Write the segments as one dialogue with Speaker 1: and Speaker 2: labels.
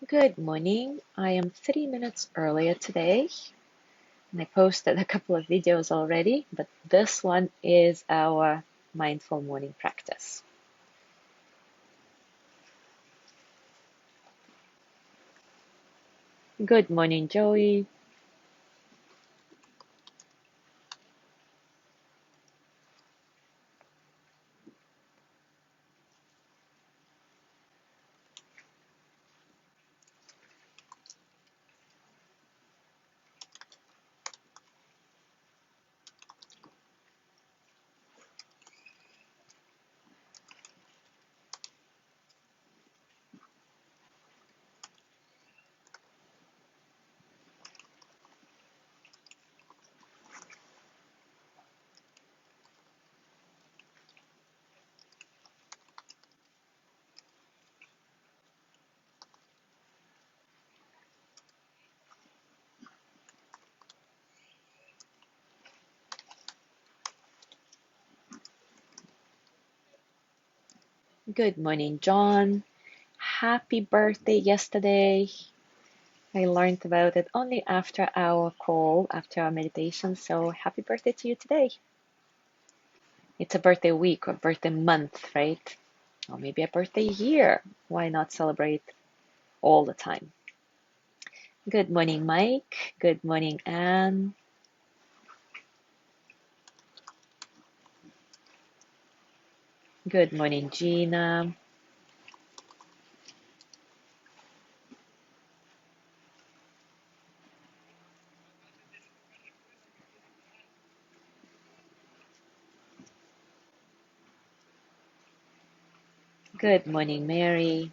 Speaker 1: Good morning. I am 3 minutes earlier today, and I posted a couple of videos already, but this one is our mindful morning practice. Good morning, Joey. Good morning, John. Happy birthday yesterday. I learned about it only after our call, after our meditation, so happy birthday to you today. It's a birthday week or birthday month, right? Or maybe a birthday year. Why not celebrate all the time? Good morning, Mike. Good morning, Anne. Good morning, Gina. Good morning, Mary.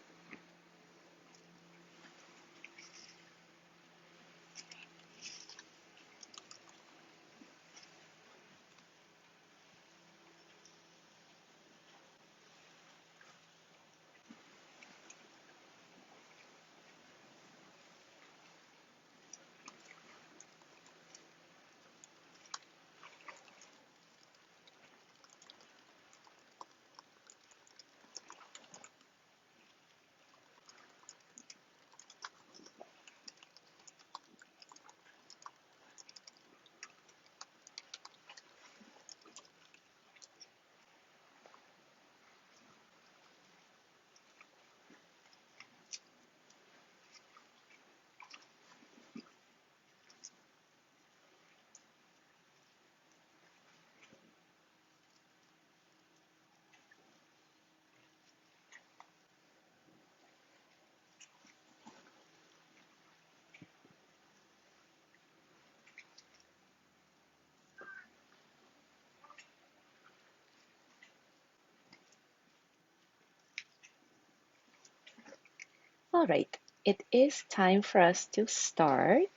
Speaker 1: All right, it is time for us to start.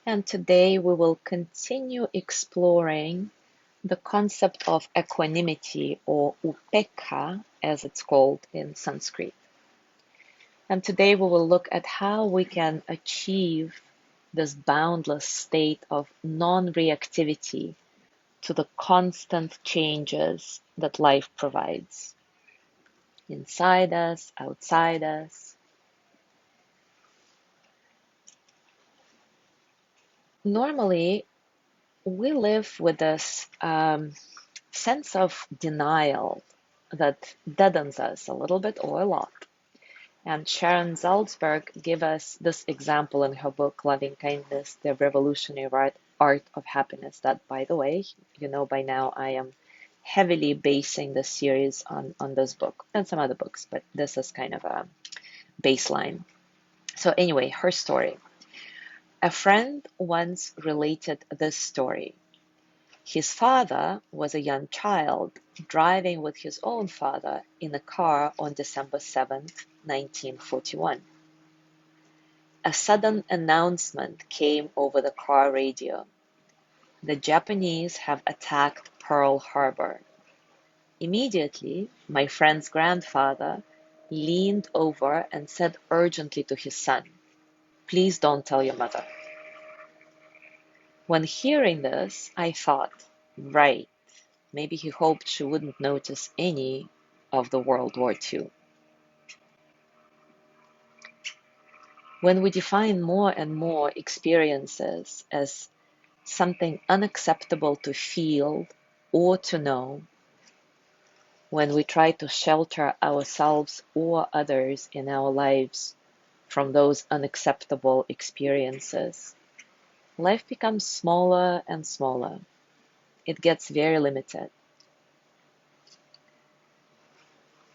Speaker 1: And today we will continue exploring the concept of equanimity, or upekkha as it's called in Sanskrit. And today we will look at how we can achieve this boundless state of non-reactivity to the constant changes that life provides inside us, outside us. Normally, we live with this sense of denial that deadens us a little bit or a lot. And Sharon Salzberg gave us this example in her book, "LovingKindness, the Revolutionary Art of Happiness," that, by the way, you know by now I am heavily basing the series on this book and some other books, but this is kind of a baseline. So anyway, her story. A friend once related this story. His father was a young child driving with his own father in a car on December 7th, 1941. A sudden announcement came over the car radio. The Japanese have attacked Pearl Harbor. Immediately, my friend's grandfather leaned over and said urgently to his son, "Please don't tell your mother." When hearing this, I thought, right, maybe he hoped she wouldn't notice any of the World War II. When we define more and more experiences as something unacceptable to feel or to know, when we try to shelter ourselves or others in our lives from those unacceptable experiences, life becomes smaller and smaller. It gets very limited.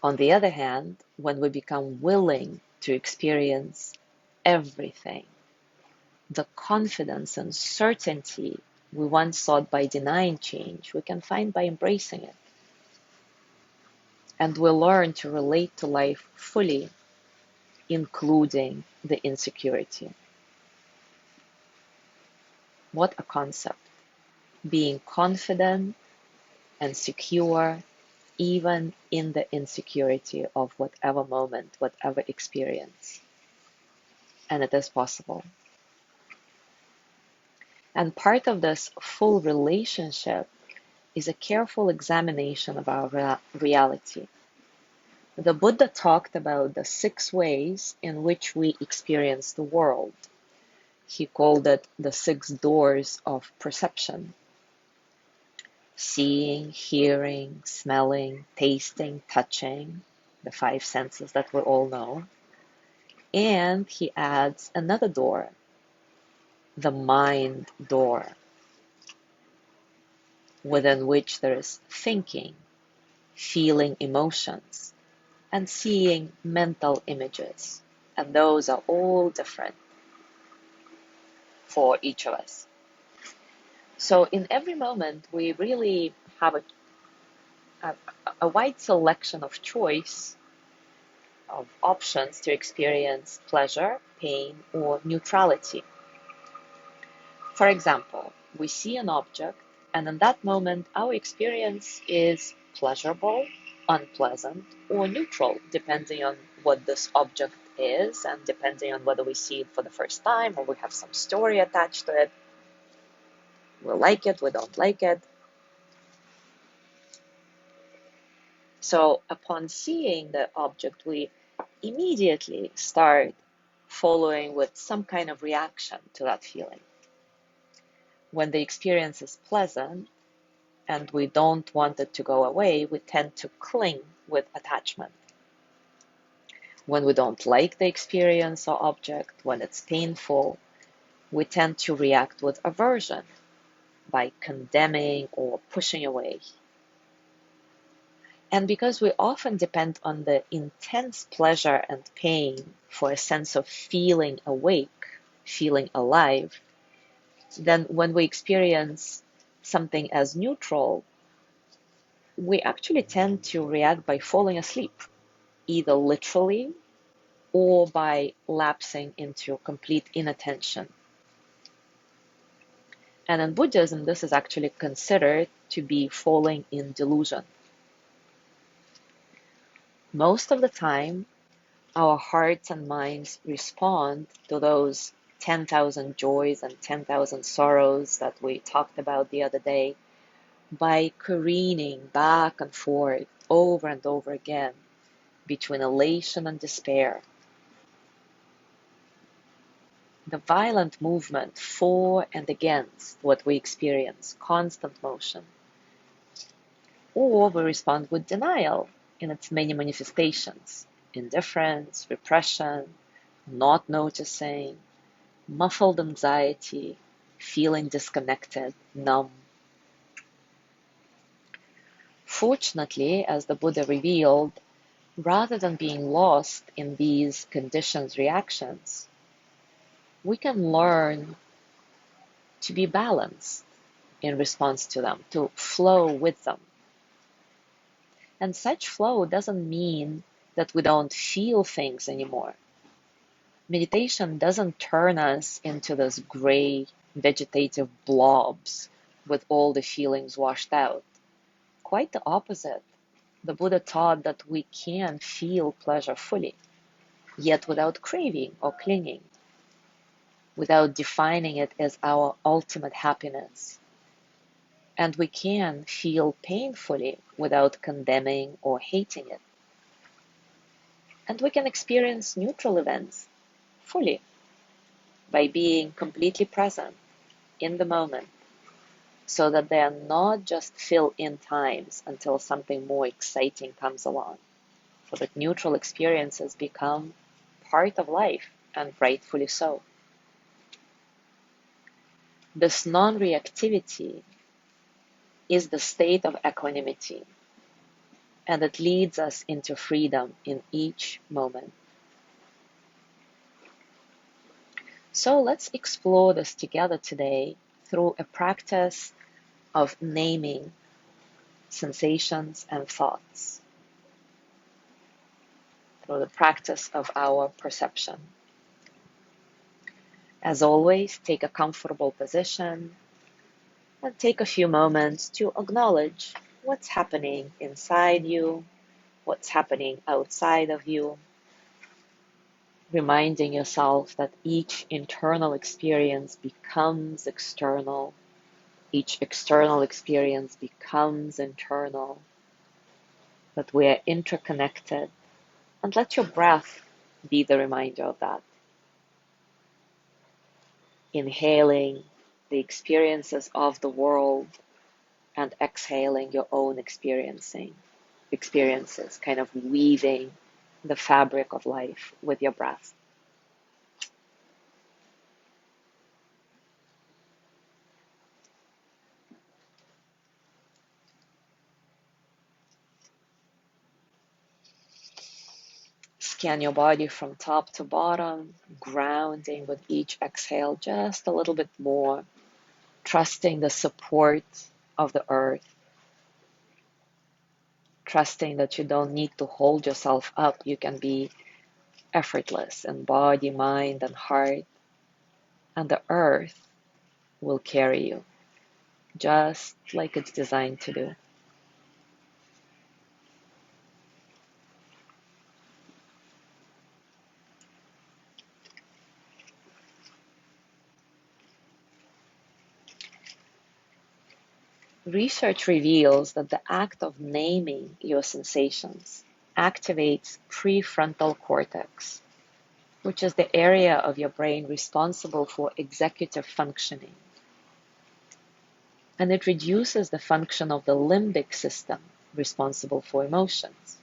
Speaker 1: On the other hand, when we become willing to experience everything, the confidence and certainty we once sought by denying change, we can find by embracing it. And we'll learn to relate to life fully, including the insecurity. What a concept. Being confident and secure even in the insecurity of whatever moment, whatever experience. And it is possible. And part of this full relationship is a careful examination of our reality. The Buddha talked about the 6 ways in which we experience the world. He called it the 6 doors of perception: seeing, hearing, smelling, tasting, touching, the 5 senses that we all know. And he adds another door, the mind door, within which there is thinking, feeling emotions, and seeing mental images. And those are all different for each of us. So in every moment, we really have a wide selection of choice of options to experience pleasure, pain, or neutrality. For example, we see an object, and in that moment, our experience is pleasurable, unpleasant, or neutral, depending on what this object is and depending on whether we see it for the first time or we have some story attached to it. We like it, we don't like it. So upon seeing the object, we immediately start following with some kind of reaction to that feeling. When the experience is pleasant and we don't want it to go away, we tend to cling with attachment. When we don't like the experience or object, when it's painful, we tend to react with aversion by condemning or pushing away. And because we often depend on the intense pleasure and pain for a sense of feeling awake, feeling alive, then when we experience something as neutral, we actually tend to react by falling asleep, either literally or by lapsing into complete inattention. And in Buddhism, this is actually considered to be falling in delusion. Most of the time, our hearts and minds respond to those 10,000 joys and 10,000 sorrows that we talked about the other day by careening back and forth over and over again between elation and despair. The violent movement for and against what we experience, constant motion. Or we respond with denial in its many manifestations: indifference, repression, not noticing, muffled anxiety, feeling disconnected, numb. Fortunately, as the Buddha revealed, rather than being lost in these conditions' reactions, we can learn to be balanced in response to them, to flow with them. And such flow doesn't mean that we don't feel things anymore. Meditation doesn't turn us into this gray vegetative blobs with all the feelings washed out. Quite the opposite. The Buddha taught that we can feel pleasure fully, yet without craving or clinging, without defining it as our ultimate happiness. And we can feel pain fully without condemning or hating it. And we can experience neutral events fully by being completely present in the moment so that they are not just fill-in times until something more exciting comes along, so that neutral experiences become part of life, and rightfully so. This non-reactivity is the state of equanimity, and it leads us into freedom in each moment. So let's explore this together today through a practice of naming sensations and thoughts, through the practice of our perception. As always, take a comfortable position and take a few moments to acknowledge what's happening inside you, what's happening outside of you, reminding yourself that each internal experience becomes external, each external experience becomes internal, that we are interconnected, and let your breath be the reminder of that. Inhaling the experiences of the world and exhaling your own experiences, kind of weaving the fabric of life with your breath. Scan your body from top to bottom, grounding with each exhale just a little bit more, trusting the support of the earth, trusting that you don't need to hold yourself up. You can be effortless in body, mind, and heart, and the earth will carry you just like it's designed to do. Research reveals that the act of naming your sensations activates prefrontal cortex, which is the area of your brain responsible for executive functioning. And it reduces the function of the limbic system, responsible for emotions.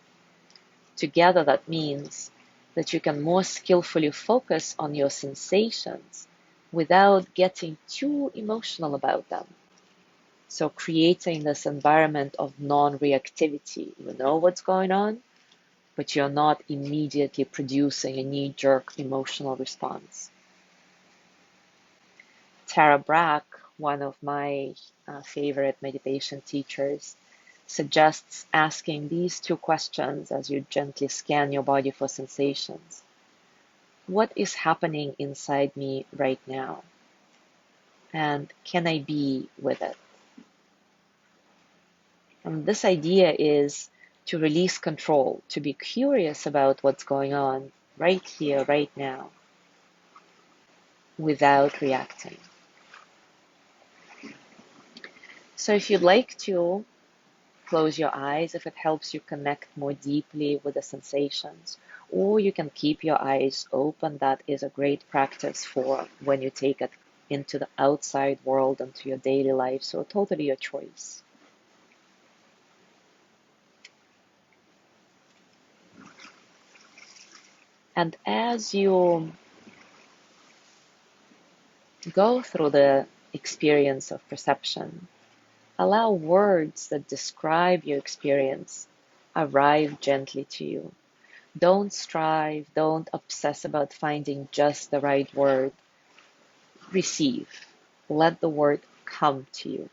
Speaker 1: Together, that means that you can more skillfully focus on your sensations without getting too emotional about them. So creating this environment of non-reactivity. You know what's going on, but you're not immediately producing a knee-jerk emotional response. Tara Brach, one of my favorite meditation teachers, suggests asking these two questions as you gently scan your body for sensations. What is happening inside me right now? And can I be with it? And this idea is to release control, to be curious about what's going on right here, right now, without reacting. So if you'd like to, close your eyes if it helps you connect more deeply with the sensations, or you can keep your eyes open. That is a great practice for when you take it into the outside world, into your daily life. So totally your choice. And as you go through the experience of perception, allow words that describe your experience arrive gently to you. Don't strive, don't obsess about finding just the right word. Receive. Let the word come to you.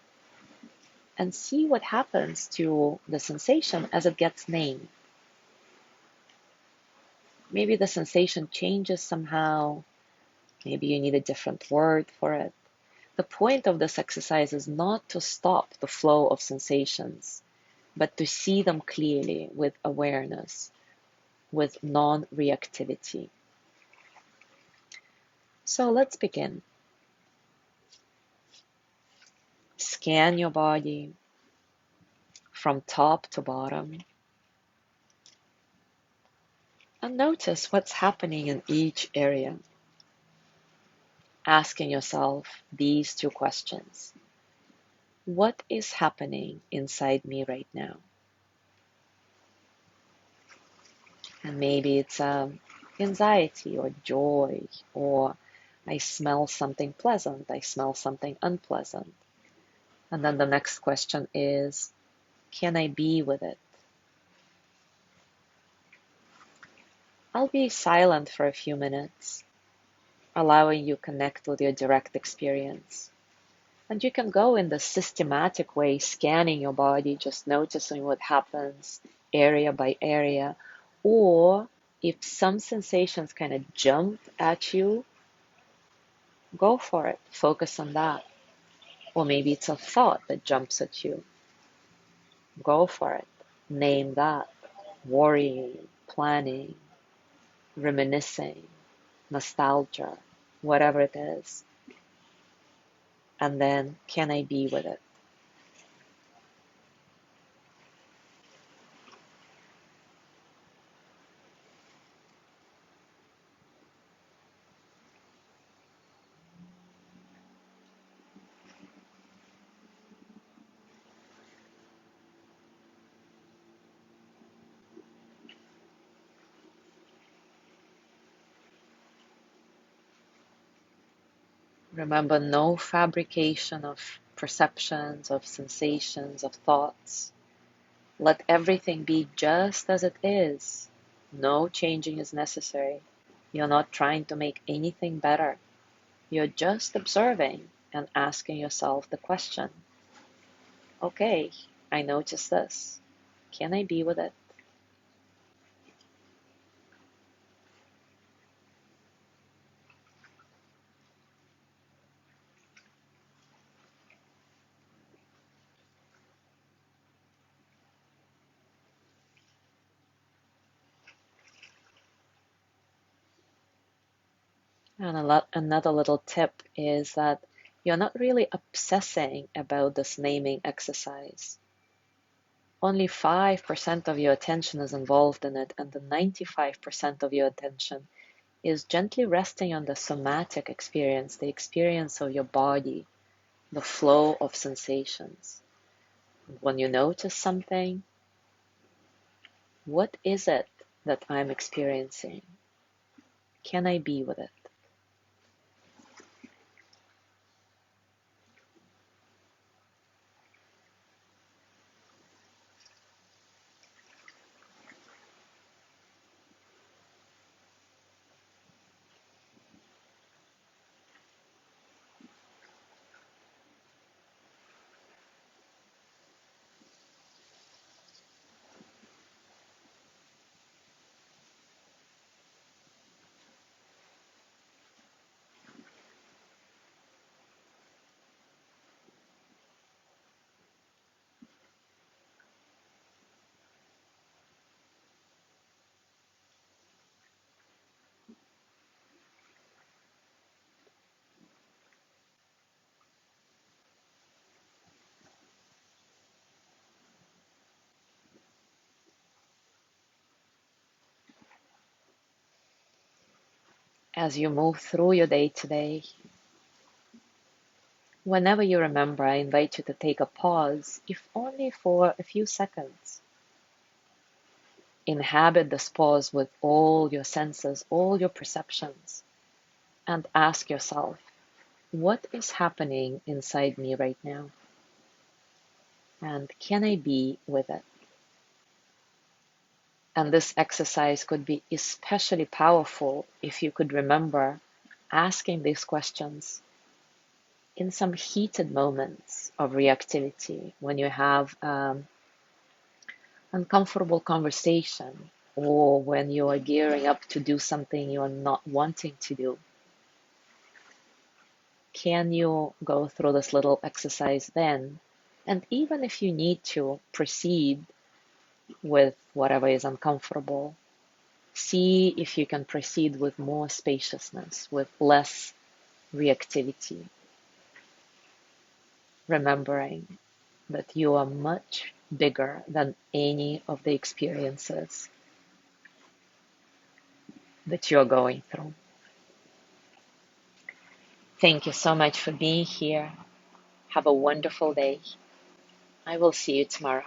Speaker 1: And see what happens to the sensation as it gets named. Maybe the sensation changes somehow. Maybe you need a different word for it. The point of this exercise is not to stop the flow of sensations, but to see them clearly with awareness, with non-reactivity. So let's begin. Scan your body from top to bottom and notice what's happening in each area. asking yourself these two questions. What is happening inside me right now? And maybe it's anxiety or joy, or I smell something pleasant, I smell something unpleasant. And then the next question is, can I be with it? I'll be silent for a few minutes, allowing you connect with your direct experience. And you can go in the systematic way, scanning your body, just noticing what happens area by area. Or if some sensations kind of jump at you, go for it. Focus on that. Or maybe it's a thought that jumps at you. Go for it. Name that. Worrying, planning, reminiscing, nostalgia, whatever it is. And then, can I be with it? Remember, no fabrication of perceptions, of sensations, of thoughts. Let everything be just as it is. No changing is necessary. You're not trying to make anything better. You're just observing and asking yourself the question, okay, I notice this. Can I be with it? And another little tip is that you're not really obsessing about this naming exercise. Only 5% of your attention is involved in it, and the 95% of your attention is gently resting on the somatic experience, the experience of your body, the flow of sensations. When you notice something, what is it that I'm experiencing? Can I be with it? As you move through your day today, whenever you remember, I invite you to take a pause, if only for a few seconds. Inhabit this pause with all your senses, all your perceptions, and ask yourself, what is happening inside me right now? And can I be with it? And this exercise could be especially powerful if you could remember asking these questions in some heated moments of reactivity, when you have uncomfortable conversation, or when you are gearing up to do something you are not wanting to do. Can you go through this little exercise then? And even if you need to proceed with whatever is uncomfortable, see if you can proceed with more spaciousness, with less reactivity, remembering that you are much bigger than any of the experiences that you're going through. Thank you so much for being here. Have a wonderful day. I will see you tomorrow.